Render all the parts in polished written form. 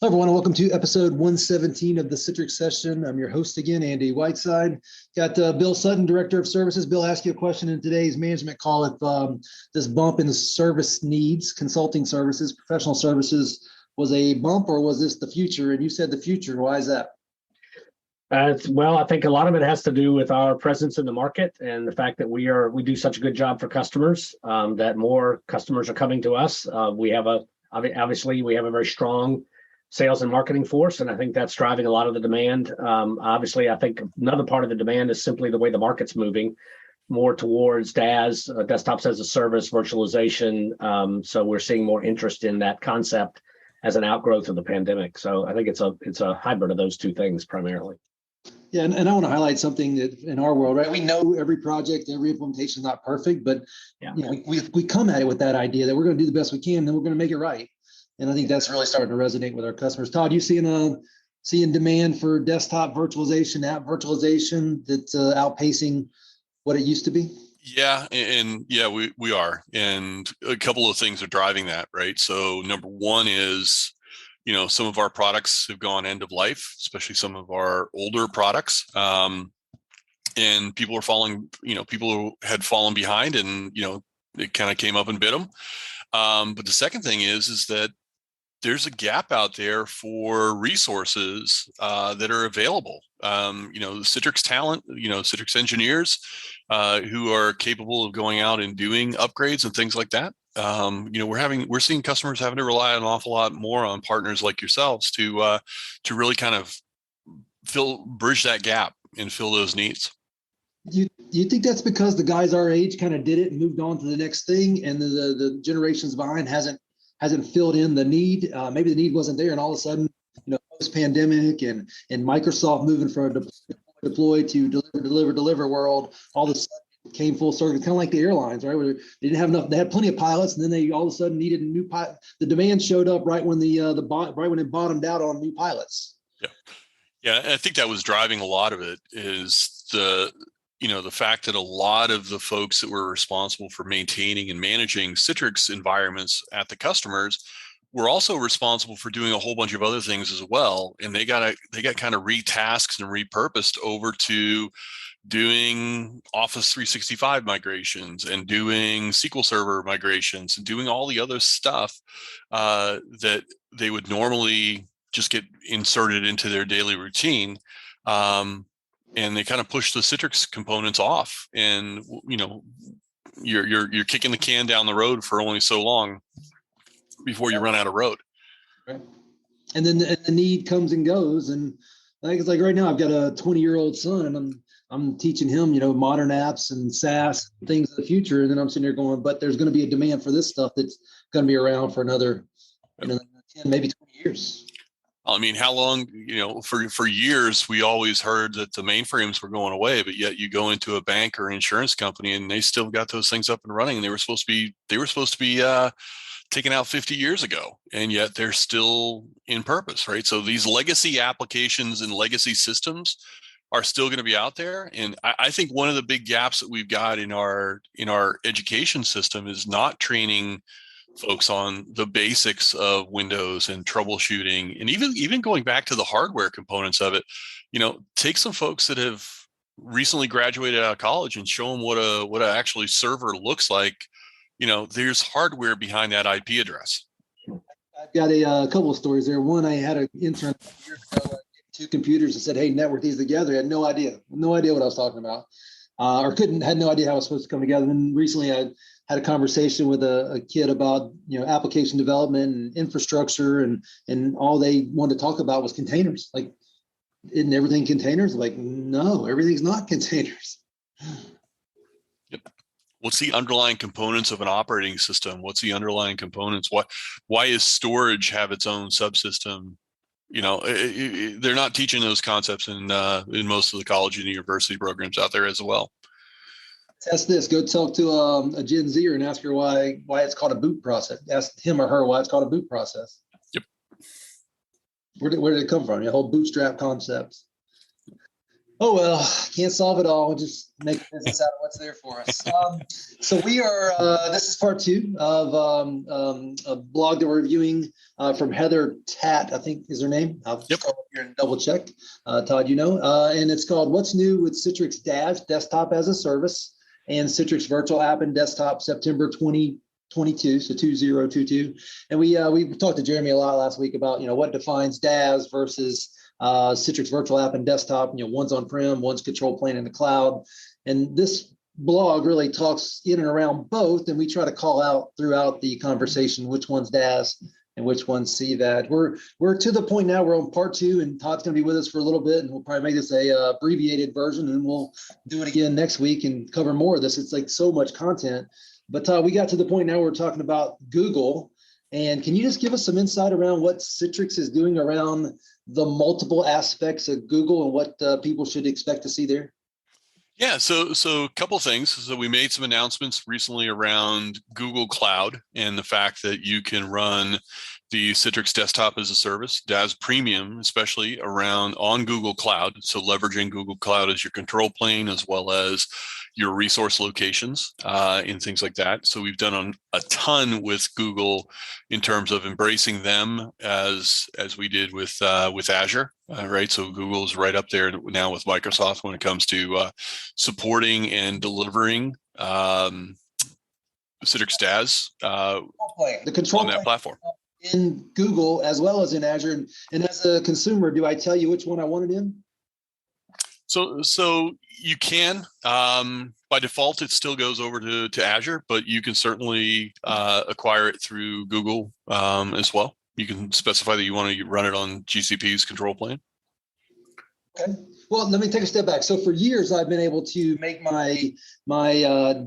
Hello, everyone, and welcome to episode 117 of the Citrix session. I'm your host again, Andy Whiteside. Got Bill Sutton, Director of Services. Bill, ask you a question in today's management call if this bump in the service needs, consulting services, professional services, was a bump or was this the future? And you said the future. Why is that? Well, I think a lot of it has to do with our presence in the market and the fact that we do such a good job for customers, that more customers are coming to us. Obviously we have a very strong sales and marketing force, and I think that's driving a lot of the demand. Obviously, I think another part of the demand is simply the way the market's moving more towards DaaS, desktops as a service, virtualization. So we're seeing more interest in that concept as an outgrowth of the pandemic. So I think it's a hybrid of those two things primarily. Yeah, and I want to highlight something that in our world, right? We know every project, every implementation is not perfect, but yeah, we come at it with that idea that we're going to do the best we can, and we're going to make it right. And I think that's really starting to resonate with our customers. Todd, you seeing demand for desktop virtualization, app virtualization that's outpacing what it used to be? Yeah, we are. And a couple of things are driving that, right? So number one is, some of our products have gone end of life, especially some of our older products. And people who had fallen behind and, it kind of came up and bit them. But the second thing is that there's a gap out there for resources that are available. Citrix talent, Citrix engineers who are capable of going out and doing upgrades and things like that. We're seeing customers having to rely an awful lot more on partners like yourselves to really kind of bridge that gap and fill those needs. You think that's because the guys our age kind of did it and moved on to the next thing, and the generations behind hasn't filled in the need? Maybe the need wasn't there, and all of a sudden, post-pandemic and Microsoft moving from a deploy to deliver world, all of a sudden it came full circle, kind of like the airlines, right? Where they didn't have enough, they had plenty of pilots, and then they all of a sudden needed a new pilot. The demand showed up right when when it bottomed out on new pilots. Yeah, I think that was driving a lot of it is the fact that a lot of the folks that were responsible for maintaining and managing Citrix environments at the customers were also responsible for doing a whole bunch of other things as well. And they got kind of retasked and repurposed over to doing Office 365 migrations and doing SQL Server migrations and doing all the other stuff that they would normally just get inserted into their daily routine. And they kind of push the Citrix components off, and you're kicking the can down the road for only so long before you run out of road. Right. And then the need comes and goes, and it's like right now I've got a 20-year-old son, and I'm teaching him modern apps and SaaS and things of the future, and then I'm sitting there going, but there's going to be a demand for this stuff that's going to be around for another 10, maybe 20 years. I mean, how long, for years, we always heard that the mainframes were going away, but yet you go into a bank or insurance company and they still got those things up and running, and they were supposed to be taken out 50 years ago, and yet they're still in purpose, right? So these legacy applications and legacy systems are still going to be out there. And I think one of the big gaps that we've got in our education system is not training folks on the basics of Windows and troubleshooting, and even going back to the hardware components of it. Take some folks that have recently graduated out of college and show them what a actually server looks like. There's hardware behind that IP address. I've got a couple of stories there. One, I had an intern years ago, two computers, and said, "Hey, network these together." I had no idea what I was talking about, had no idea how it was supposed to come together. And then recently, I had a conversation with a kid about application development and infrastructure, and all they wanted to talk about was containers. Like, isn't everything containers? Like, no, everything's not containers. Yep. What's the underlying components of an operating system? What's the underlying components? Why is storage have its own subsystem? They're not teaching those concepts in most of the college and university programs out there as well. Test this. Go talk to a Gen Zer and ask her why it's called a boot process. Ask him or her why it's called a boot process. Yep. Where did it come from? The whole bootstrap concept. Oh, well, can't solve it all. We'll just make business out of what's there for us. So we are, this is part 2 of a blog that we're reviewing from Heather Tatt, I think is her name. I'll just go up here and double check. Todd, you know, and it's called What's New with Citrix DaaS, Desktop as a Service, and Citrix Virtual App and Desktop, September 2022, so 2022. And we talked to Jeremy a lot last week about, you know, what defines DaaS versus Citrix Virtual App and Desktop. You know, one's on-prem, one's control plane in the cloud. And this blog really talks in and around both, and we try to call out throughout the conversation which one's DaaS and which one's CVAD. We're to the point now, we're on part 2, and Todd's going to be with us for a little bit, and we'll probably make this a abbreviated version, and we'll do it again next week and cover more of this. It's like so much content. But Todd, we got to the point now we're talking about Google. And can you just give us some insight around what Citrix is doing around the multiple aspects of Google and what people should expect to see there? Yeah, so a couple of things. So we made some announcements recently around Google Cloud and the fact that you can run the Citrix Desktop as a Service, DaaS Premium, especially around on Google Cloud. So leveraging Google Cloud as your control plane, as well as your resource locations and things like that. So we've done a ton with Google in terms of embracing them as we did with Azure, right? So Google is right up there now with Microsoft when it comes to supporting and delivering Citrix DaaS the control on that platform. In Google as well as in Azure. And as a consumer, do I tell you which one I want it in? So you can, by default, it still goes over to Azure, but you can certainly acquire it through Google as well. You can specify that you want to run it on GCP's control plane. Okay. Well, let me take a step back. So for years, I've been able to make my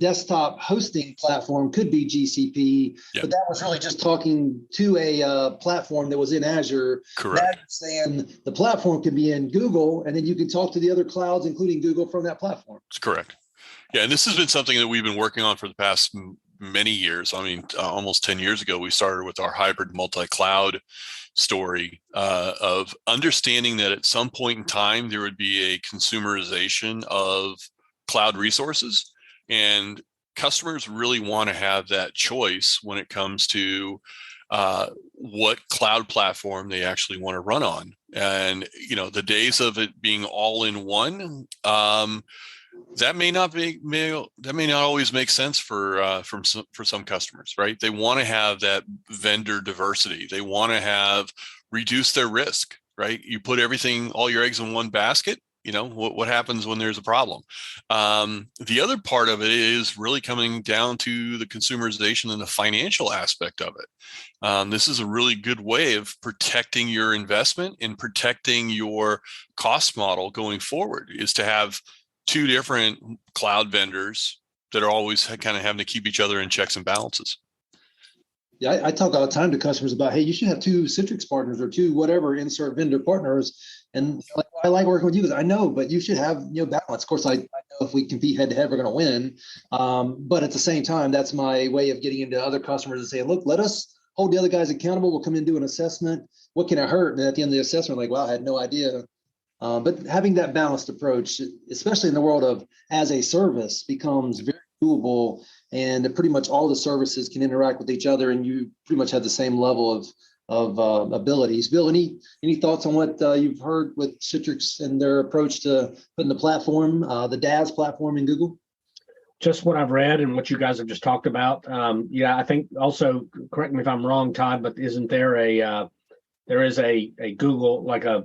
desktop hosting platform could be GCP, but that was really just talking to a platform that was in Azure. Correct. Now you're saying the platform can be in Google, and then you can talk to the other clouds, including Google, from that platform. That's correct. Yeah, and this has been something that we've been working on for the past many years. I mean, almost 10 years ago, we started with our hybrid multi-cloud story of understanding that at some point in time, there would be a consumerization of cloud resources, and customers really want to have that choice when it comes to what cloud platform they actually want to run on. And, you know, the days of it being all in one, that may not always make sense for some customers, right? They want to have that vendor diversity. They want to reduce their risk, right? You put all your eggs in one basket. You know, what happens when there's a problem? The other part of it is really coming down to the consumerization and the financial aspect of it. This is a really good way of protecting your investment and protecting your cost model going forward, is to have 2 different cloud vendors that are always kind of having to keep each other in checks and balances. Yeah, I talk all the time to customers about, hey, you should have 2 Citrix partners or 2 whatever insert vendor partners. And like, I like working with you because I know, but you should have, you know, balance. Of course, I know if we compete head to head, we're going to win. But at the same time, that's my way of getting into other customers and saying, look, let us hold the other guys accountable. We'll come in and do an assessment. What can it hurt? And at the end of the assessment, like, wow, I had no idea. But having that balanced approach, especially in the world of as a service, becomes very doable, and pretty much all the services can interact with each other, and you pretty much have the same level of abilities. Bill, any thoughts on what you've heard with Citrix and their approach to putting the platform, the DaaS platform in Google? Just what I've read and what you guys have just talked about. Yeah, I think also, correct me if I'm wrong, Todd, but isn't there there is a Google, like a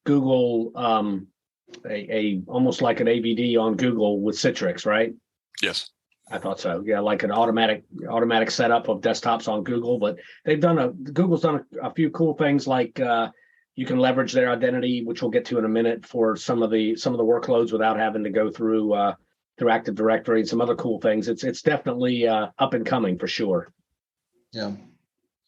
Google, almost like an AVD on Google with Citrix, right? Yes. I thought so. Yeah, like an automatic setup of desktops on Google. But Google's done a few cool things, like you can leverage their identity, which we'll get to in a minute, for some of the workloads without having to go through Active Directory and some other cool things. It's definitely up and coming for sure. Yeah,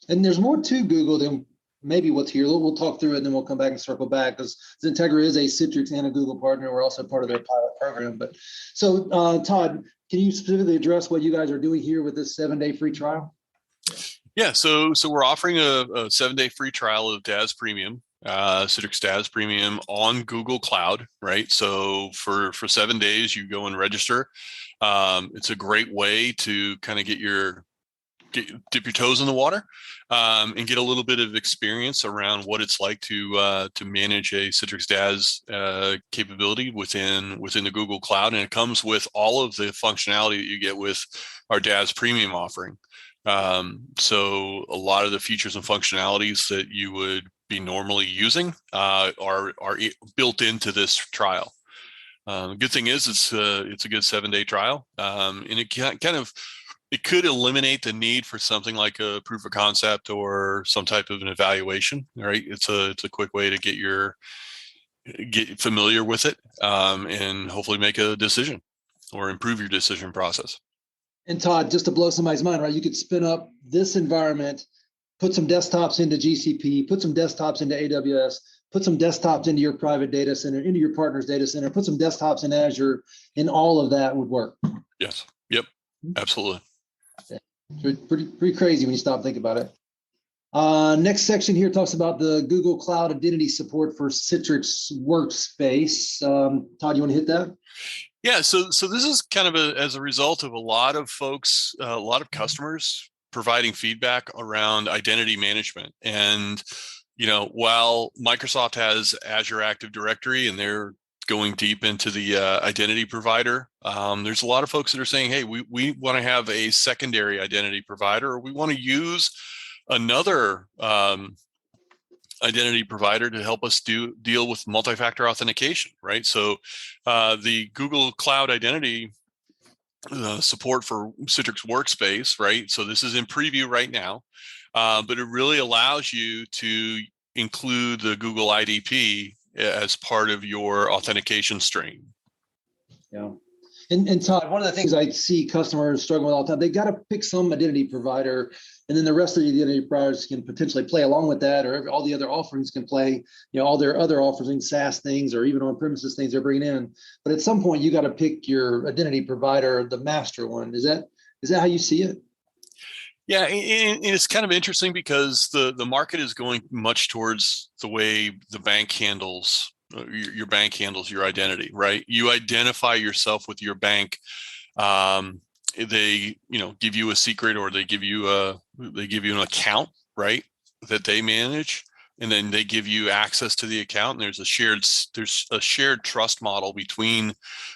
and there's more to Google than maybe what's here. We'll talk through it, and then we'll come back and circle back, because XenTegra is a Citrix and a Google partner. We're also part of their pilot program. But so, Todd, can you specifically address what you guys are doing here with this 7-day free trial? Yeah, so we're offering a 7-day free trial of DaaS Premium Citrix DaaS Premium on Google Cloud, right? So for 7 days, you go and register. It's a great way to kind of dip your toes in the water, and get a little bit of experience around what it's like to manage a Citrix DaaS capability within the Google Cloud, and it comes with all of the functionality that you get with our DaaS Premium offering. So a lot of the features and functionalities that you would be normally using are built into this trial. The good thing is it's a good 7-day trial, and it could eliminate the need for something like a proof of concept or some type of an evaluation. Right? It's a quick way to get familiar with it, and hopefully make a decision or improve your decision process. And Todd, just to blow somebody's mind, right? You could spin up this environment, put some desktops into GCP, put some desktops into AWS, put some desktops into your private data center, into your partner's data center, put some desktops in Azure, and all of that would work. Yes. Yep. Absolutely. Yeah. Pretty crazy when you stop and think about it. Next section here talks about the Google Cloud Identity support for Citrix Workspace. Todd, you want to hit that? Yeah, so this is kind of as a result of a lot of folks, a lot of customers providing feedback around identity management. And, while Microsoft has Azure Active Directory and they're going deep into the identity provider, there's a lot of folks that are saying, hey, we want to have a secondary identity provider, or we want to use another identity provider to help us deal with multi-factor authentication, right? So the Google Cloud Identity support for Citrix Workspace, right? So this is in preview right now, but it really allows you to include the Google IDP as part of your authentication stream. Yeah. And Todd, one of the things I see customers struggling with all the time, they got to pick some identity provider, and then the rest of the identity providers can potentially play along with that, or all the other offerings can play, all their other offerings, SaaS things, or even on-premises things they're bringing in. But at some point, you got to pick your identity provider, the master one. Is that how you see it? Yeah, and it's kind of interesting because the market is going much towards the way the bank handles your bank handles your identity, right? You identify yourself with your bank. They, give you a secret, or they give you an account, right, that they manage, and then they give you access to the account. And there's a shared trust model between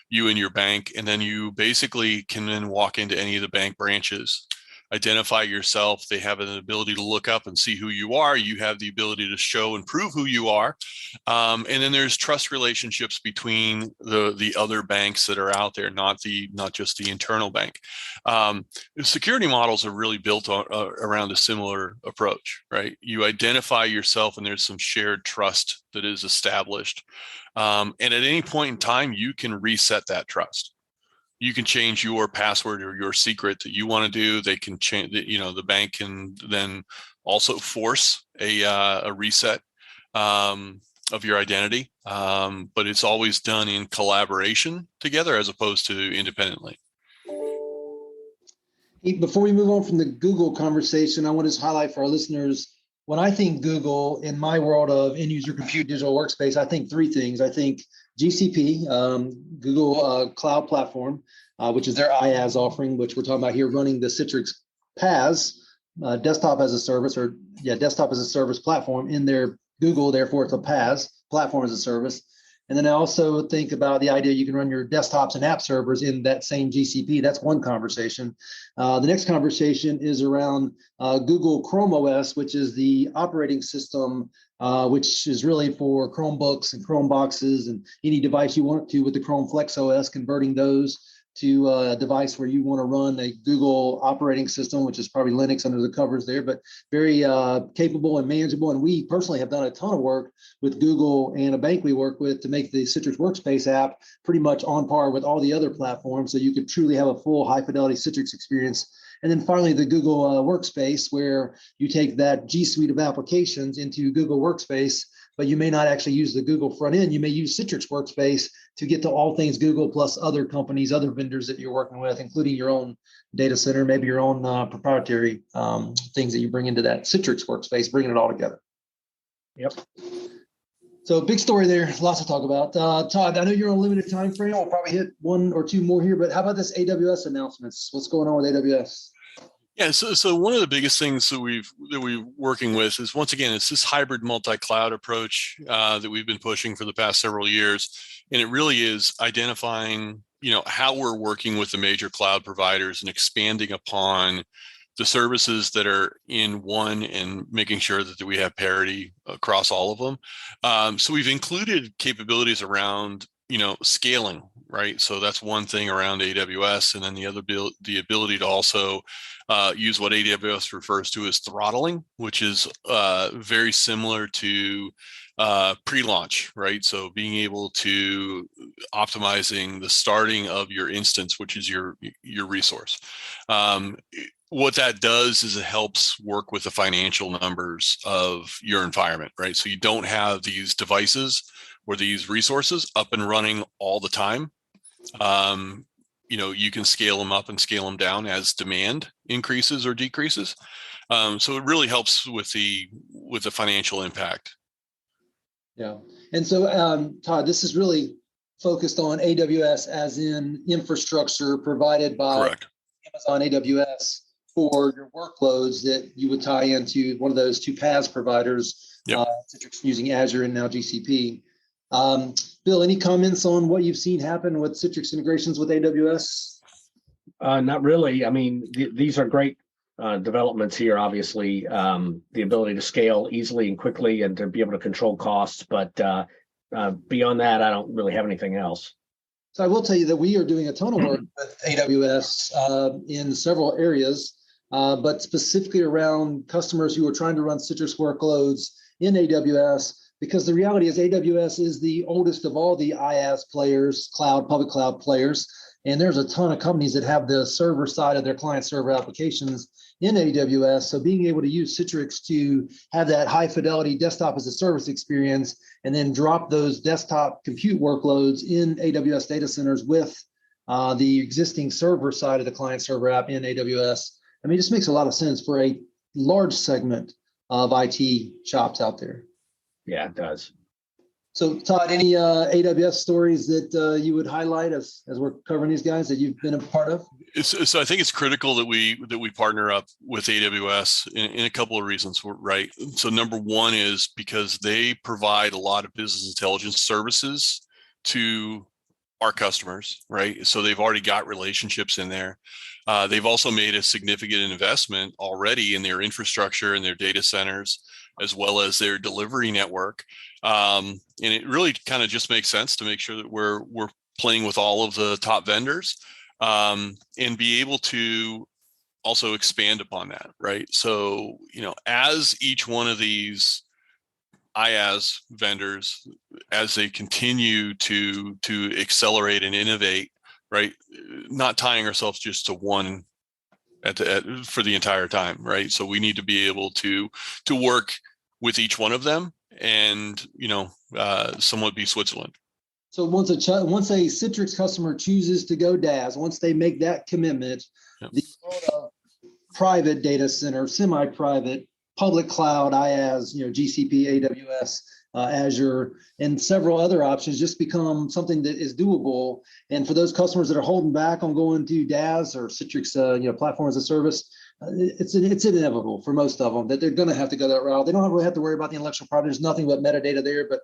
you and your bank, and then you basically can then walk into any of the bank branches, identify yourself. They have an ability to look up and see who you are. You have the ability to show and prove who you are. And then there's trust relationships between the other banks that are out there, not just the internal bank. Security models are really built around a similar approach, right? You identify yourself, and there's some shared trust that is established. And at any point in time, you can reset that trust. You can change your password or your secret that you want to do. They can change, the bank can then also force a reset of your identity. But it's always done in collaboration together as opposed to independently. Before we move on from the Google conversation, I want to just highlight for our listeners, when I think Google, in my world of end user compute digital workspace, I think three things. I think GCP, Google Cloud Platform, which is their IaaS offering, which we're talking about here, running the Citrix PaaS, desktop as a service platform in their Google, therefore it's a PaaS, platform as a service. And then I also think about the idea you can run your desktops and app servers in that same GCP. That's one conversation. The next conversation is around Google Chrome OS, which is the operating system, which is really for Chromebooks and Chromeboxes and any device you want to with the Chrome Flex OS, converting those to a device where you want to run a Google operating system, which is probably Linux under the covers there, but very capable and manageable. And we personally have done a ton of work with Google and a bank we work with to make the Citrix Workspace app pretty much on par with all the other platforms, so you could truly have a full high fidelity Citrix experience. And then finally, the Google Workspace, where you take that G Suite of applications into Google Workspace, but you may not actually use the Google front end. You may use Citrix Workspace to get to all things Google plus other companies, other vendors that you're working with, including your own data center, maybe your own proprietary things that you bring into that Citrix Workspace, bringing it all together. Yep. So big story there, lots to talk about. Todd, I know you're on a limited time frame. We'll probably hit one or two more here, but how about this AWS announcements? What's going on with AWS? Yeah, so one of the biggest things that we're working with is, once again, it's this hybrid multi-cloud approach that we've been pushing for the past several years, and it really is identifying, how we're working with the major cloud providers and expanding upon the services that are in one and making sure that we have parity across all of them. So we've included capabilities around, scaling, right? So that's one thing around AWS, and then the ability to also use what AWS refers to as throttling, which is very similar to pre-launch, right? So being able to optimizing the starting of your instance, which is your resource. What that does is it helps work with the financial numbers of your environment, right? So you don't have these devices or these resources up and running all the time. You can scale them up and scale them down as demand increases or decreases. So it really helps with the financial impact. Yeah. And so, Todd, this is really focused on AWS as in infrastructure provided by Correct. Amazon AWS for your workloads that you would tie into one of those two PaaS providers, Yep. Citrix using Azure and now GCP. Bill, any comments on what you've seen happen with Citrix integrations with AWS? Not really. I mean, these are great developments here, obviously, the ability to scale easily and quickly and to be able to control costs. But beyond that, I don't really have anything else. So I will tell you that we are doing a ton of work with AWS in several areas, but specifically around customers who are trying to run Citrix workloads in AWS, because the reality is AWS is the oldest of all the IaaS players, public cloud players. And there's a ton of companies that have the server side of their client server applications in AWS. So being able to use Citrix to have that high fidelity desktop as a service experience and then drop those desktop compute workloads in AWS data centers with the existing server side of the client server app in AWS. I mean, it just makes a lot of sense for a large segment of IT shops out there. Yeah, it does. So, Todd, any AWS stories that you would highlight as we're covering these guys that you've been a part of? So I think it's critical that we partner up with AWS in a couple of reasons, right? So number one is because they provide a lot of business intelligence services to our customers, right? So they've already got relationships in there. They've also made a significant investment already in their infrastructure and their data centers, as well as their delivery network. And it really kind of just makes sense to make sure that we're playing with all of the top vendors and be able to also expand upon that, right? So, as each one of these IaaS vendors, as they continue to accelerate and innovate, right? Not tying ourselves just to one for the entire time, right? So we need to be able to work with each one of them and, somewhat be Switzerland. So once a Citrix customer chooses to go DaaS, once they make that commitment, Yep. the world of private data center, semi-private, public cloud, IaaS, GCP, AWS, Azure, and several other options just become something that is doable. And for those customers that are holding back on going to DaaS or Citrix, platform as a service, it's inevitable for most of them that they're going to have to go that route. They don't really have to worry about the intellectual property. There's nothing but metadata there. But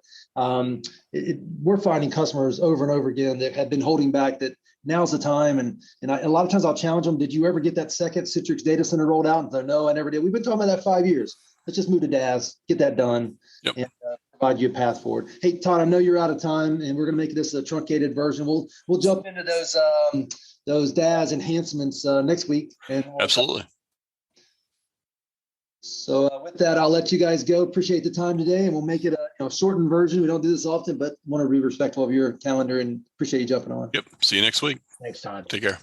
we're finding customers over and over again that have been holding back that now's the time. And a lot of times I'll challenge them. Did you ever get that second Citrix data center rolled out? And they're, no, I never did. We've been talking about that 5 years. Let's just move to DaaS, get that done, Yep. and provide you a path forward. Hey, Todd, I know you're out of time, and we're going to make this a truncated version. We'll jump into those DaaS enhancements next week. Absolutely. So with that, I'll let you guys go. Appreciate the time today, and we'll make it a shortened version. We don't do this often, but want to be respectful of your calendar and appreciate you jumping on. Yep. See you next week. Thanks, Todd. Take care.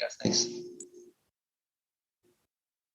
Yes, thanks.